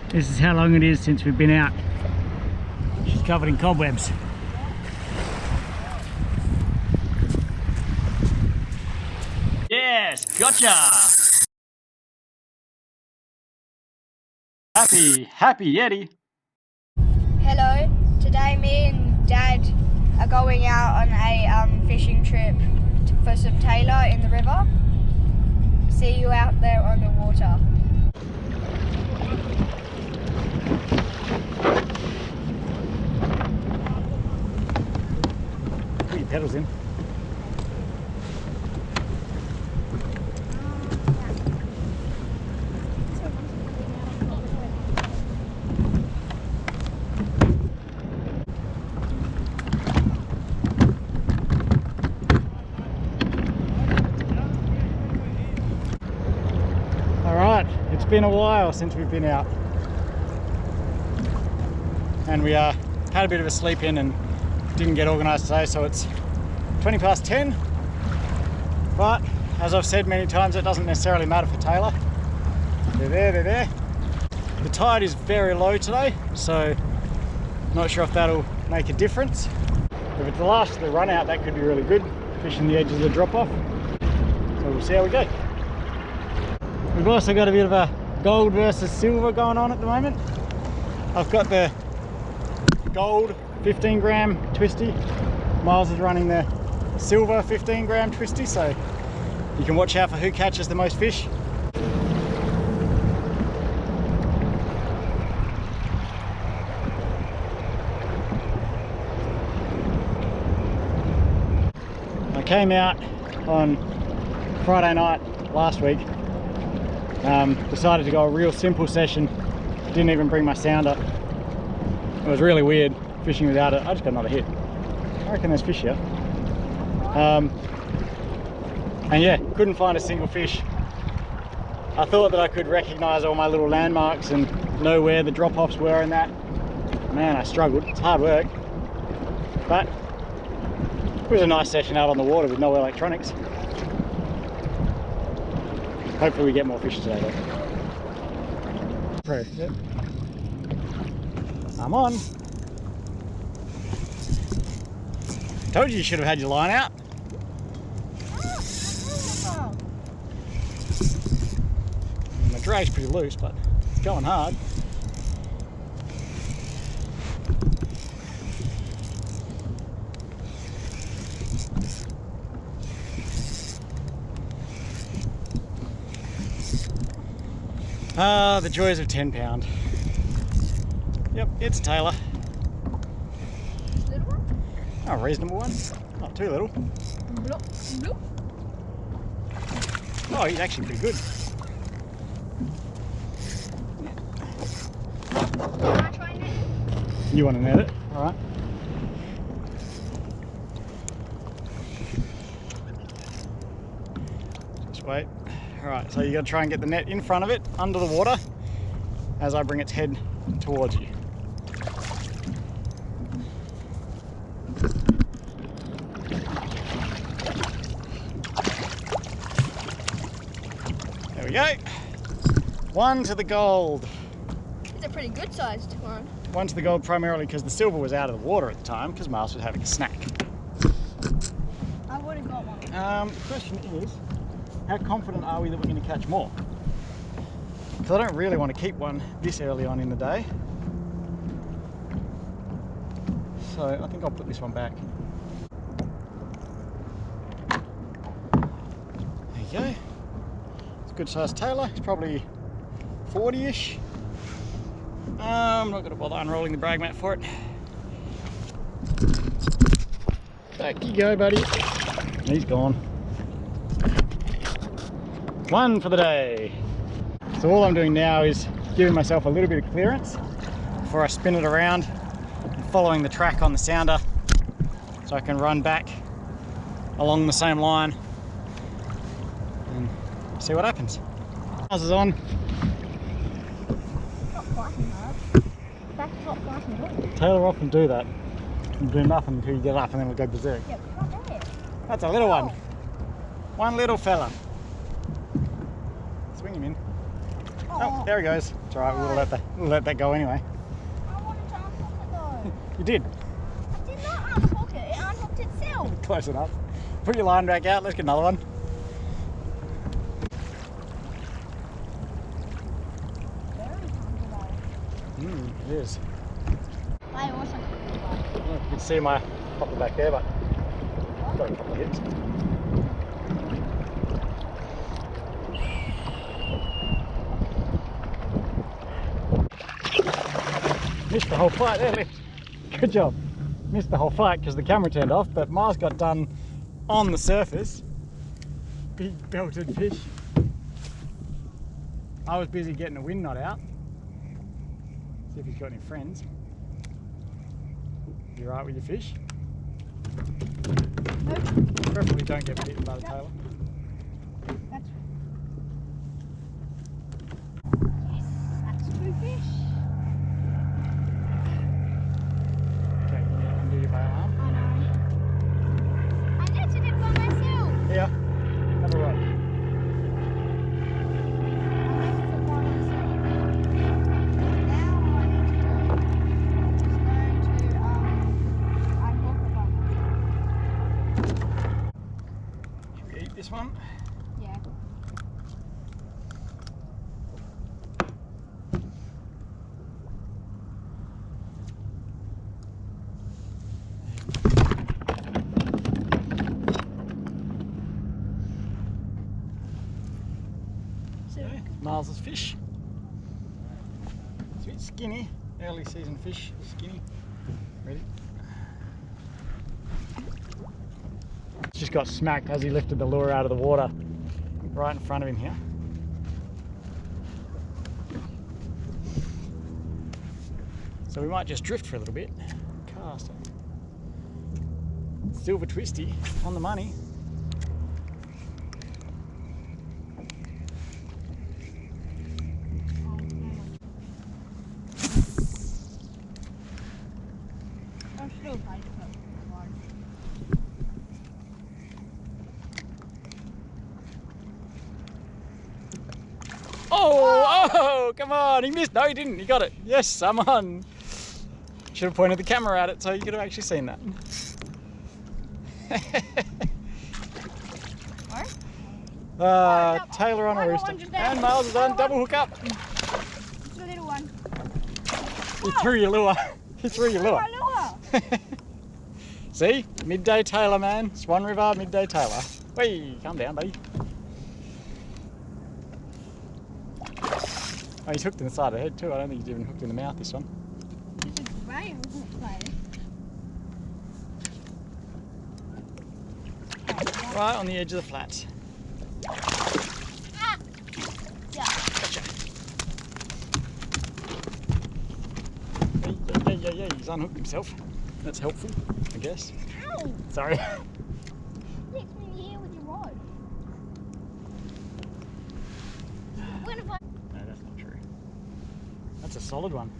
This is how long it is since we've been out. She's covered in cobwebs. Yes, gotcha! Happy Yeti. Hello, today me and Dad are going out on a fishing trip for some tailor in the river. See you out there on the water. Put your pedals in. Alright, it's been a while since we've been out. And we had a bit of a sleep in and didn't get organised today, so it's 20 past 10. But as I've said many times, it doesn't necessarily matter for Tailor. They're there. The tide is very low today, so not sure if that'll make a difference. If it's the last of the run out, that could be really good, fishing the edges of the drop off. So we'll see how we go. We've also got a bit of a gold versus silver going on at the moment. I've got the gold 15 gram twisty. Miles is running the silver 15 gram twisty, so you can watch out for who catches the most fish. I came out on Friday night last week. Decided to go a real simple session. Didn't even bring my sounder. It was really weird fishing without it. I just got another hit. I reckon there's fish here. And yeah, couldn't find a single fish. I thought that I could recognize all my little landmarks and know where the drop-offs were and that. Man, I struggled. It's hard work. But it was a nice session out on the water with no electronics. Hopefully we get more fish today though. Yep. I'm on. Told you should have had your line out. My drag's pretty loose, but it's going hard. Ah, the joys of 10 pound. Yep, it's a Tailor. Little one? Oh, reasonable one. Not too little. Bloop, bloop. Oh, he's actually pretty good. Can I try and net it? You want to net it? Alright. Just wait. Alright, so you got to try and get the net in front of it, under the water, as I bring its head towards you. There we go. One to the gold. It's a pretty good sized one. One to the gold primarily because the silver was out of the water at the time because Miles was having a snack. I would have got one. The question is, how confident are we that we're going to catch more? Because I don't really want to keep one this early on in the day. So I think I'll put this one back. There you go. It's a good sized Tailor. It's probably 40-ish. I'm not going to bother unrolling the brag mat for it. Back you go, buddy. He's gone. One for the day. So all I'm doing now is giving myself a little bit of clearance before I spin it around and following the track on the sounder so I can run back along the same line and see what happens. How's it on? Stop biting hard. Back top biting good. Tailor often do that. You do nothing until you get up and then we'll go berserk. Yeah, but not there. That's a little one. One little fella. Swing him in. Oh, Oh, there he goes. It's alright, we'll let that go anyway. I wanted to unhook it though. You did. I did not unhook it, it unhooked itself. Close enough. Put your line back out, let's get another one. It is. I also You can see my popper back there, but I've got a couple of hits. Missed the whole fight there, Lift. Good job. Missed the whole fight because the camera turned off, but Mars got done on the surface. Big belted fish. I was busy getting a wind knot out. See if he's got any friends. You alright with your fish? Nope. Preferably don't get bitten by the tailor. That's... Yes, that's two fish. Okay, can you undo your bail arm? I know. I netted it by myself. Here, have a rod. This one? Yeah. Okay, Miles's fish. It's a bit skinny, early season fish, skinny. Ready? Just got smacked as he lifted the lure out of the water right in front of him here. So we might just drift for a little bit. Cast it. Silver twisty on the money. I'm still trying to put one. Oh, come on, he missed. No, he didn't, he got it. Yes, I'm on. Should have pointed the camera at it so you could have actually seen that. Tailor on a rooster. And Miles is on, double hook up. It's the little one. He threw your lure. He threw your lure. My lure. See? Midday Tailor, man. Swan River, midday Tailor. Whee, calm down, buddy. Oh, he's hooked in the side of the head too. I don't think he's even hooked in the mouth, this one. It's a great hook play. Right on the edge of the flat. Ah! Yeah. Gotcha. Yeah, he's unhooked himself. That's helpful, I guess. Ow! Sorry. You hit me in the ear with your rod. When have I... No, that's not true. That's a solid one.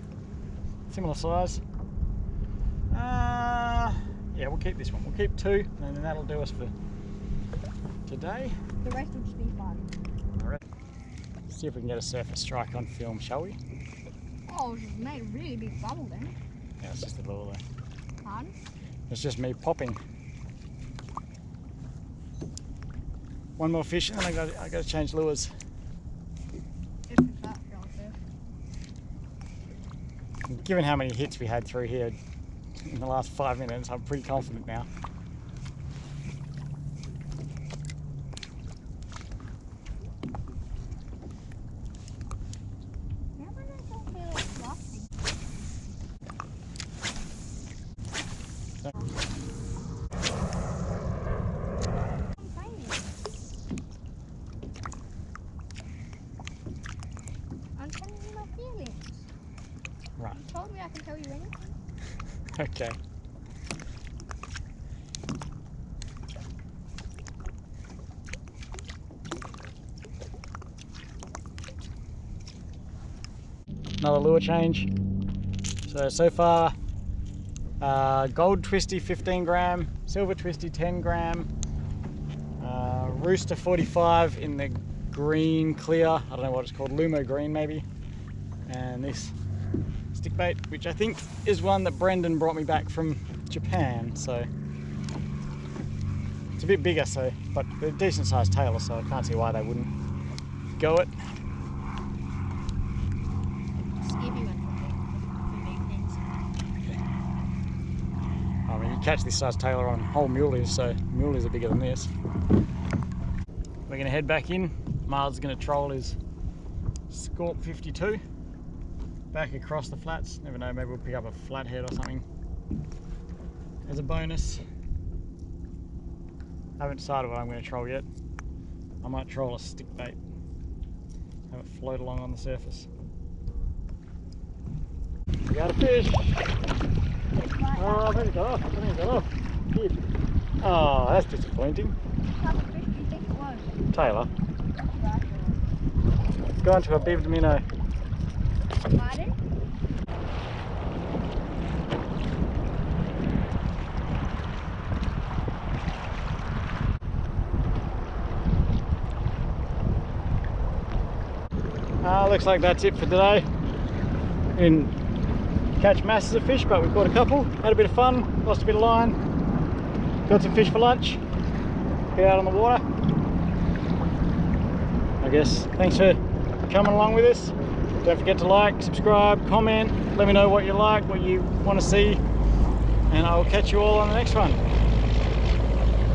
Similar size. Yeah, we'll keep this one. We'll keep two, and then that'll do us for today. The rest will just be fun. All right. See if we can get a surface strike on film, shall we? Oh, it's made a really big bubble then. Yeah, it's just a lure there. Pardon? It's just me popping. One more fish, and then I got to change lures. If that feels good. Given how many hits we had through here in the last 5 minutes, I'm pretty confident now. I'm telling you my feelings. Right. You told me I can tell you anything. Okay. Another lure change. So far, gold twisty 15 gram, silver twisty 10 gram, rooster 45 in the green clear, I don't know what it's called, Lumo green maybe, and this stick bait, which I think is one that Brendan brought me back from Japan. So it's a bit bigger, so, but a decent sized Tailor, so I can't see why they wouldn't go it. I mean, you catch this size Tailor on whole muleys, so muleys are bigger than this. We're going to head back in. Mars going to troll his Scorp 52 back across the flats. Never know, maybe we'll pick up a flathead or something as a bonus. I haven't decided what I'm going to troll yet. I might troll a stick bait, have it float along on the surface. We got a fish! Oh, I think it got off. I think it got off. Here. Oh, that's disappointing. What type of fish do you think it was? Tailor. It's gone to a bibbed minnow. Pardon? Looks like that's it for today. We didn't catch masses of fish, but we caught a couple. Had a bit of fun, lost a bit of line. Got some fish for lunch. Get out on the water. I guess thanks for coming along with us. Don't forget to like, subscribe, comment. Let me know what you like, what you want to see, and I will catch you all on the next one.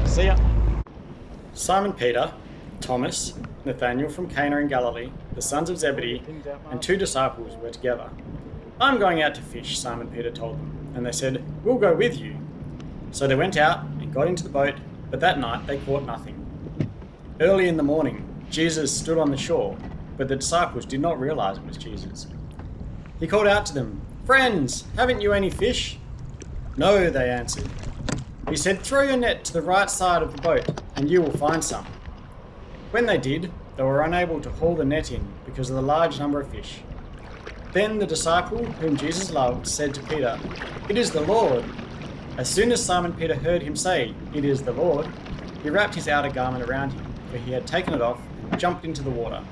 See ya. Simon Peter, Thomas, Nathanael from Cana in Galilee, the sons of Zebedee, and 2 disciples were together. I'm going out to fish, Simon Peter told them, and they said, we'll go with you. So they went out and got into the boat, but that night they caught nothing. Early in the morning, Jesus stood on the shore, but the disciples did not realize it was Jesus. He called out to them, friends, haven't you any fish? No, they answered. He said, throw your net to the right side of the boat, and you will find some. When they did, they were unable to haul the net in because of the large number of fish. Then the disciple whom Jesus loved said to Peter, it is the Lord. As soon as Simon Peter heard him say, it is the Lord, he wrapped his outer garment around him, for he had taken it off, and jumped into the water.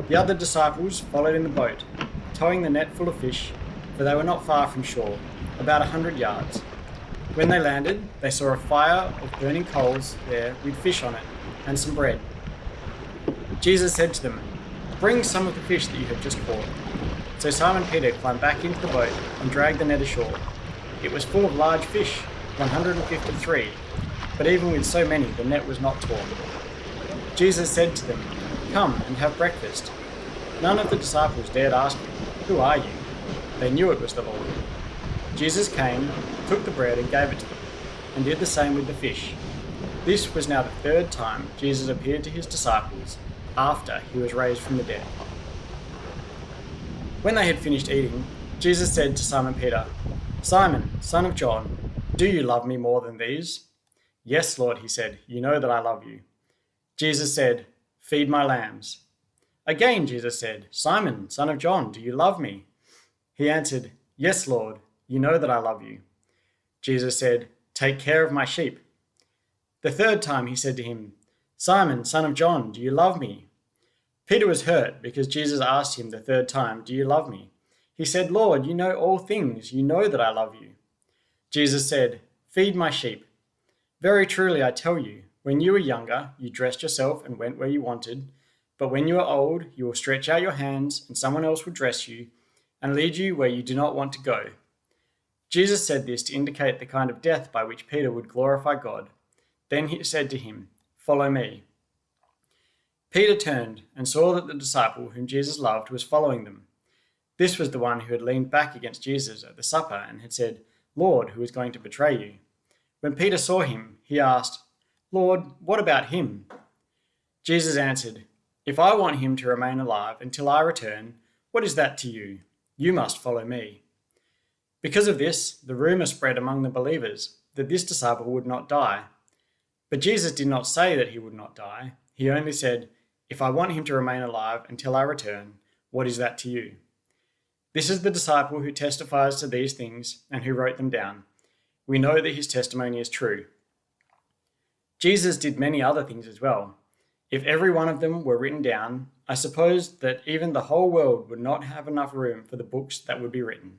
The other disciples followed in the boat, towing the net full of fish, for they were not far from shore, about 100 yards. When they landed, they saw a fire of burning coals there with fish on it, and some bread. Jesus said to them, bring some of the fish that you have just caught. So Simon Peter climbed back into the boat and dragged the net ashore. It was full of large fish, 153, but even with so many, the net was not torn. Jesus said to them, come and have breakfast. None of the disciples dared ask him, who are you? They knew it was the Lord. Jesus came, took the bread and gave it to them, and did the same with the fish. This was now the 3rd time Jesus appeared to his disciples after he was raised from the dead. When they had finished eating, Jesus said to Simon Peter, Simon, son of John, do you love me more than these? Yes, Lord, he said, you know that I love you. Jesus said, feed my lambs. Again, Jesus said, Simon, son of John, do you love me? He answered, yes, Lord, you know that I love you. Jesus said, take care of my sheep. The 3rd time he said to him, Simon, son of John, do you love me? Peter was hurt because Jesus asked him the 3rd time, do you love me? He said, Lord, you know all things. You know that I love you. Jesus said, feed my sheep. Very truly, I tell you, when you were younger, you dressed yourself and went where you wanted. But when you are old, you will stretch out your hands and someone else will dress you and lead you where you do not want to go. Jesus said this to indicate the kind of death by which Peter would glorify God. Then he said to him, follow me. Peter turned and saw that the disciple whom Jesus loved was following them. This was the one who had leaned back against Jesus at the supper and had said, Lord, who is going to betray you? When Peter saw him, he asked, Lord, what about him? Jesus answered, if I want him to remain alive until I return, what is that to you? You must follow me. Because of this, the rumor spread among the believers that this disciple would not die. But Jesus did not say that he would not die. He only said, if I want him to remain alive until I return, what is that to you? This is the disciple who testifies to these things and who wrote them down. We know that his testimony is true. Jesus did many other things as well. If every one of them were written down, I suppose that even the whole world would not have enough room for the books that would be written.